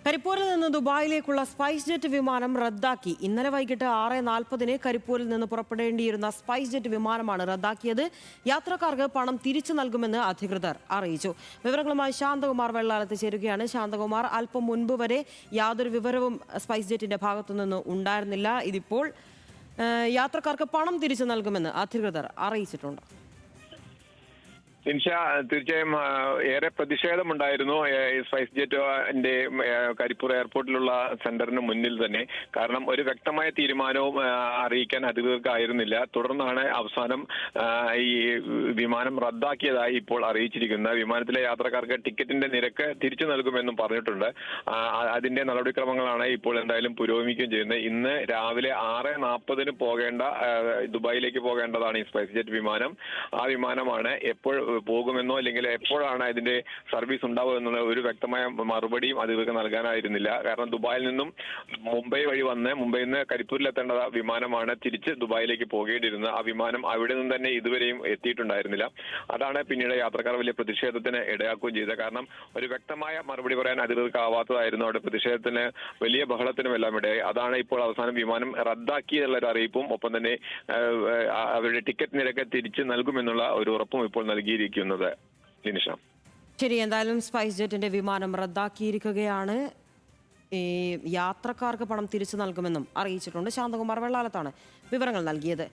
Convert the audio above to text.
കരിപ്പൂരിൽ നിന്ന് ദുബായിലേക്കുള്ള spice jet വിമാനം റദ്ദാക്കി. ഇന്നലെ വൈകിട്ട് 6:40 കരിപ്പൂരിൽ നിന്ന് പുറപ്പെടേണ്ടിയിരുന്ന സ്പൈസ് ജെറ്റ് വിമാനമാണ് റദ്ദാക്കിയത്. യാത്രക്കാർക്ക് പണം തിരിച്ചു നൽകുമെന്ന് അധികൃതർ അറിയിച്ചു. വിവരങ്ങളുമായി ശാന്തകുമാർ വെള്ളാലത്ത് ചേരുകയാണ്. ശാന്തകുമാർ, അല്പം മുൻപ് വരെ യാതൊരു വിവരവും സ്പൈസ് ജെറ്റിന്റെ ഭാഗത്തുനിന്ന് ഉണ്ടായിരുന്നില്ല. ഇതിപ്പോൾ യാത്രക്കാർക്ക് പണം തിരിച്ചു നൽകുമെന്ന് അധികൃതർ അറിയിച്ചിട്ടുണ്ട്. നിൻഷ, തീർച്ചയായും ഏറെ പ്രതിഷേധമുണ്ടായിരുന്നു സ്പൈസ് ജെറ്റിന്റെ കരിപ്പൂർ എയർപോർട്ടിലുള്ള സെന്ററിന് മുന്നിൽ തന്നെ. കാരണം ഒരു വ്യക്തമായ തീരുമാനവും അറിയിക്കാൻ അധികൃതർക്കായിരുന്നില്ല. തുടർന്നാണ് അവസാനം ഈ വിമാനം റദ്ദാക്കിയതായി ഇപ്പോൾ അറിയിച്ചിരിക്കുന്നത്. വിമാനത്തിലെ യാത്രക്കാർക്ക് ടിക്കറ്റിന്റെ നിരക്ക് തിരിച്ചു നൽകുമെന്നും പറഞ്ഞിട്ടുണ്ട്. അതിന്റെ നടപടിക്രമങ്ങളാണ് ഇപ്പോൾ എന്തായാലും പുരോഗമിക്കുകയും ചെയ്യുന്നത്. ഇന്ന് രാവിലെ 6:40 പോകേണ്ട ദുബായിലേക്ക് പോകേണ്ടതാണ് ഈ സ്പൈസ് ജെറ്റ് വിമാനം. ആ വിമാനമാണ് എപ്പോൾ പോകുമെന്നോ അല്ലെങ്കിൽ എപ്പോഴാണ് ഇതിന്റെ സർവീസ് ഉണ്ടാവുക എന്നുള്ള ഒരു വ്യക്തമായ മറുപടിയും അധികൃതർക്ക് നൽകാനായിരുന്നില്ല. കാരണം ദുബായിൽ നിന്നും മുംബൈ വഴി വന്ന് മുംബൈയിൽ നിന്ന് കരിപ്പൂരിലെത്തേണ്ട വിമാനമാണ് തിരിച്ച് ദുബായിലേക്ക് പോകേണ്ടിയിരുന്നത്. ആ വിമാനം അവിടെ നിന്ന് തന്നെ ഇതുവരെയും എത്തിയിട്ടുണ്ടായിരുന്നില്ല. അതാണ് പിന്നീട് യാത്രക്കാർ വലിയ പ്രതിഷേധത്തിന് ഇടയാക്കുകയും ചെയ്തത്. കാരണം ഒരു വ്യക്തമായ മറുപടി പറയാൻ അധികൃതർക്ക് ആവാത്തതായിരുന്നു. അവിടെ പ്രതിഷേധത്തിന് വലിയ ബഹളത്തിനും എല്ലാം ഇടയായി. അതാണ് ഇപ്പോൾ അവസാനം വിമാനം റദ്ദാക്കിയുള്ള ഒരു അറിയിപ്പും ഒപ്പം തന്നെ അവരുടെ ടിക്കറ്റ് നിരക്ക് തിരിച്ച് നൽകുമെന്നുള്ള ഒരു ഉറപ്പും ഇപ്പോൾ നൽകിയിരിക്കുന്നത്. ശരി, എന്തായാലും സ്പൈസ് ജെറ്റിന്റെ വിമാനം റദ്ദാക്കിയിരിക്കുകയാണ്. ഈ യാത്രക്കാർക്ക് പണം തിരിച്ചു നൽകുമെന്നും അറിയിച്ചിട്ടുണ്ട്. ശാന്തകുമാർ വെള്ളാലത്താണ് വിവരങ്ങൾ നൽകിയത്.